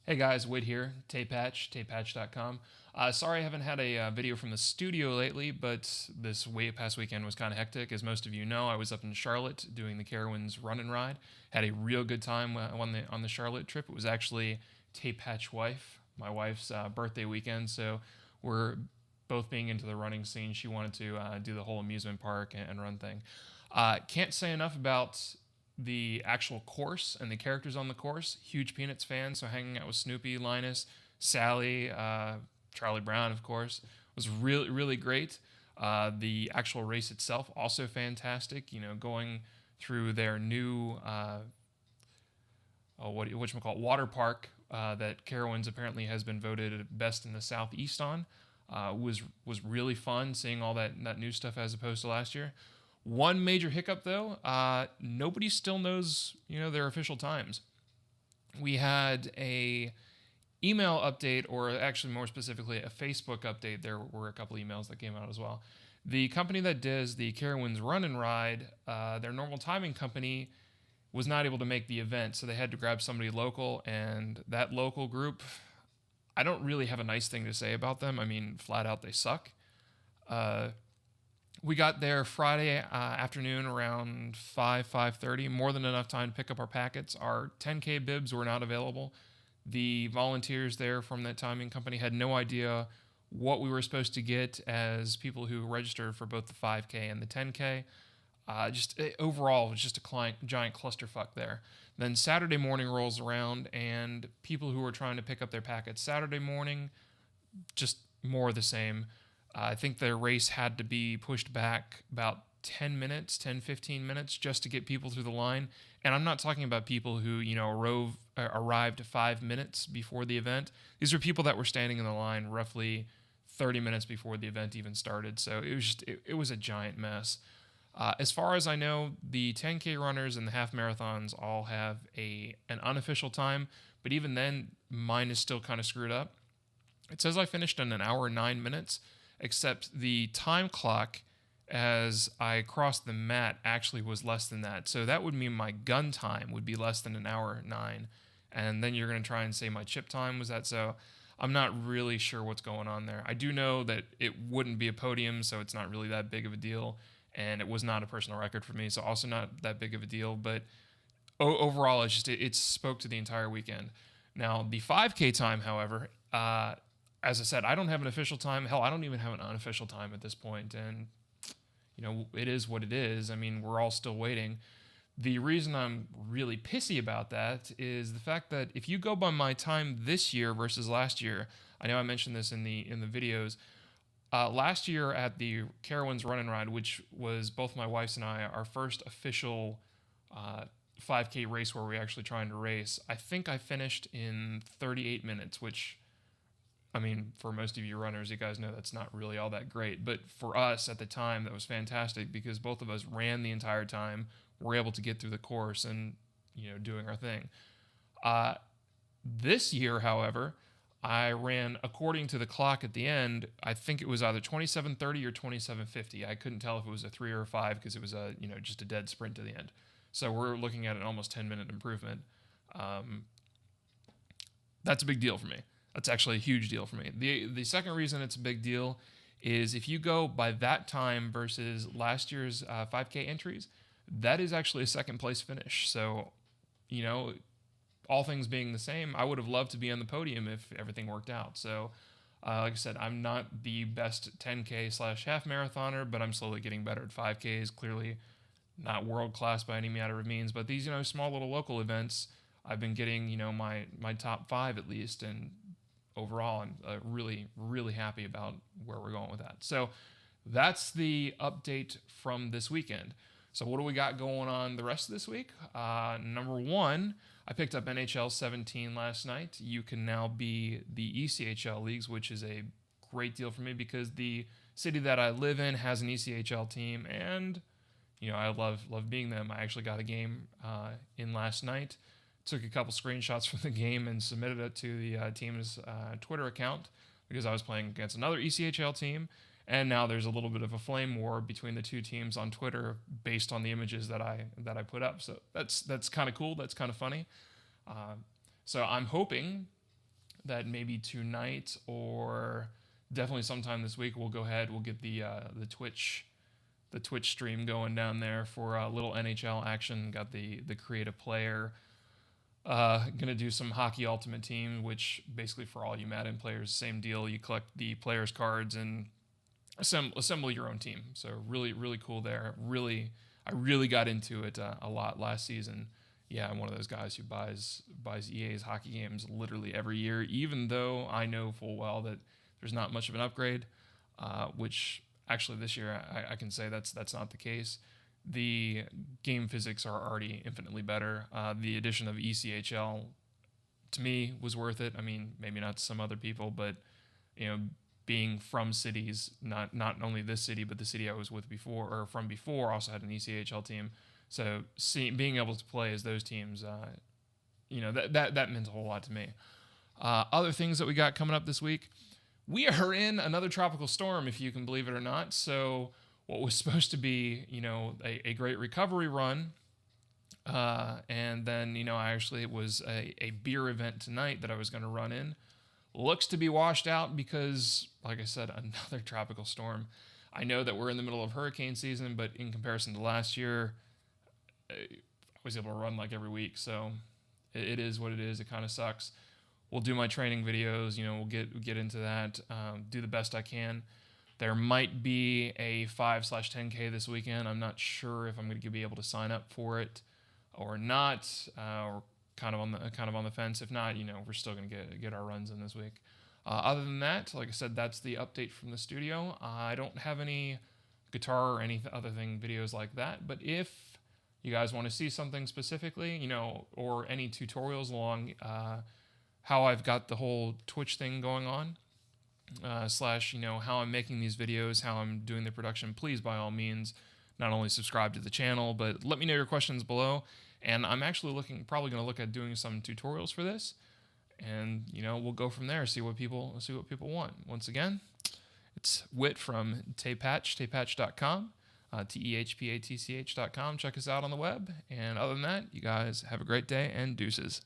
Hey guys, Wade here, tapatch.com. Sorry I haven't had a video from the studio lately, but this past weekend was kind of hectic. As most of you know, I was up in Charlotte doing the Carowinds run and ride. Had a real good time on the Charlotte trip. It was actually my wife's birthday weekend, so we're both being into the running scene. She wanted to do the whole amusement park and run thing. Can't say enough about the actual course and the characters on the course. Huge Peanuts fan, so hanging out with Snoopy, Linus, Sally, Charlie Brown, of course, was really really great. The actual race itself also fantastic. You know, going through their new water park that Carowinds apparently has been voted best in the Southeast on. Was really fun seeing all that new stuff as opposed to last year. One major hiccup though, nobody still knows their official times. We had a email update, or actually more specifically a Facebook update. There were a couple emails that came out as well. The company that does the Carowinds Run and Ride, their normal timing company, was not able to make the event, so they had to grab somebody local, and that local group, I don't really have a nice thing to say about them. I mean, flat out, they suck. Uh, we got there Friday afternoon around 5:30. More than enough time to pick up our packets. Our 10K bibs were not available. The volunteers there from that timing company had no idea what we were supposed to get as people who registered for both the 5K and the 10K. Overall, it was just a giant clusterfuck there. Then Saturday morning rolls around, and people who were trying to pick up their packets Saturday morning, just more of the same. I think their race had to be pushed back about 10 minutes, 10, 15 minutes just to get people through the line. And I'm not talking about people who, arrived 5 minutes before the event. These are people that were standing in the line roughly 30 minutes before the event even started. So it was a giant mess. As far as I know, the 10K runners and the half marathons all have an unofficial time, but even then, mine is still kind of screwed up. It says I finished in an hour and 9 minutes, except the time clock as I crossed the mat actually was less than that. So that would mean my gun time would be less than an hour 9. And then you're going to try and say my chip time was that. So I'm not really sure what's going on there. I do know that it wouldn't be a podium, so it's not really that big of a deal. And it was not a personal record for me, so also not that big of a deal. But overall, it spoke to the entire weekend. Now, the 5K time, however, as I said, I don't have an official time. Hell, I don't even have an unofficial time at this point. And, it is what it is. I mean, we're all still waiting. The reason I'm really pissy about that is the fact that if you go by my time this year versus last year, I know I mentioned this in the videos. Last year at the Carowinds Run and Ride, which was both my wife's and I, our first official 5K race where we actually trying to race, I think I finished in 38 minutes, which, I mean, for most of you runners, you guys know that's not really all that great. But for us at the time, that was fantastic because both of us ran the entire time, were able to get through the course and, doing our thing. This year, however, I ran according to the clock at the end. I think it was either 27:30 or 27:50. I couldn't tell if it was a 3 or a 5 because it was just a dead sprint to the end. So we're looking at an almost 10-minute improvement. That's a big deal for me. That's actually a huge deal for me. The second reason it's a big deal is if you go by that time versus last year's 5K entries, that is actually a second place finish. So, all things being the same, I would have loved to be on the podium if everything worked out. So, like I said, I'm not the best 10K / half marathoner, but I'm slowly getting better at 5Ks. Clearly, not world class by any manner of means, but these small little local events, I've been getting my top 5 at least, and overall, I'm really really happy about where we're going with that. So that's the update from this weekend. So what do we got going on the rest of this week? Number one, I picked up NHL 17 last night. You can now be the ECHL leagues, which is a great deal for me because the city that I live in has an ECHL team, and I love being them. I actually got a game in last night. Took a couple screenshots from the game and submitted it to the team's Twitter account because I was playing against another ECHL team. And now there's a little bit of a flame war between the two teams on Twitter based on the images that I put up. So that's kind of cool. That's kind of funny. So I'm hoping that maybe tonight or definitely sometime this week we'll go ahead. We'll get the Twitch stream going down there for a little NHL action. Got the create a player. Gonna do some Hockey Ultimate Team, which basically for all you Madden players, same deal. You collect the players' cards and assemble your own team. So really cool there. I really got into it a lot last season. Yeah, I'm one of those guys who buys EA's hockey games literally every year, even though I know full well that there's not much of an upgrade, which actually this year I can say that's not the case. The game physics are already infinitely better. The addition of ECHL to me was worth it. I mean, maybe not to some other people, but being from cities, not only this city, but the city I was with before or from before also had an ECHL team. So being able to play as those teams, that meant a whole lot to me. Other things that we got coming up this week, we are in another tropical storm, if you can believe it or not. So what was supposed to be, a great recovery run, and then, it was a beer event tonight that I was going to run in. Looks to be washed out because, like I said, another tropical storm. I know that we're in the middle of hurricane season, but in comparison to last year, I was able to run like every week. So it is what it is. It kind of sucks. We'll do my training videos. We'll get into that. Do the best I can. There might be a 5/10K this weekend. I'm not sure if I'm going to be able to sign up for it or not, or kind of on the fence. If not, we're still going to get our runs in this week. Other than that, like I said, that's the update from the studio. I don't have any guitar or any other thing videos like that, but if you guys want to see something specifically, or any tutorials along how I've got the whole Twitch thing going on, / how I'm making these videos, how I'm doing the production, please by all means not only subscribe to the channel, but let me know your questions below. And I'm actually probably going to look at doing some tutorials for this, and we'll go from there. See what people want. Once again, it's Whit from Tehpatch, tehpatch.com, tehpatch.com. Check us out on the web. And other than that, you guys have a great day and deuces.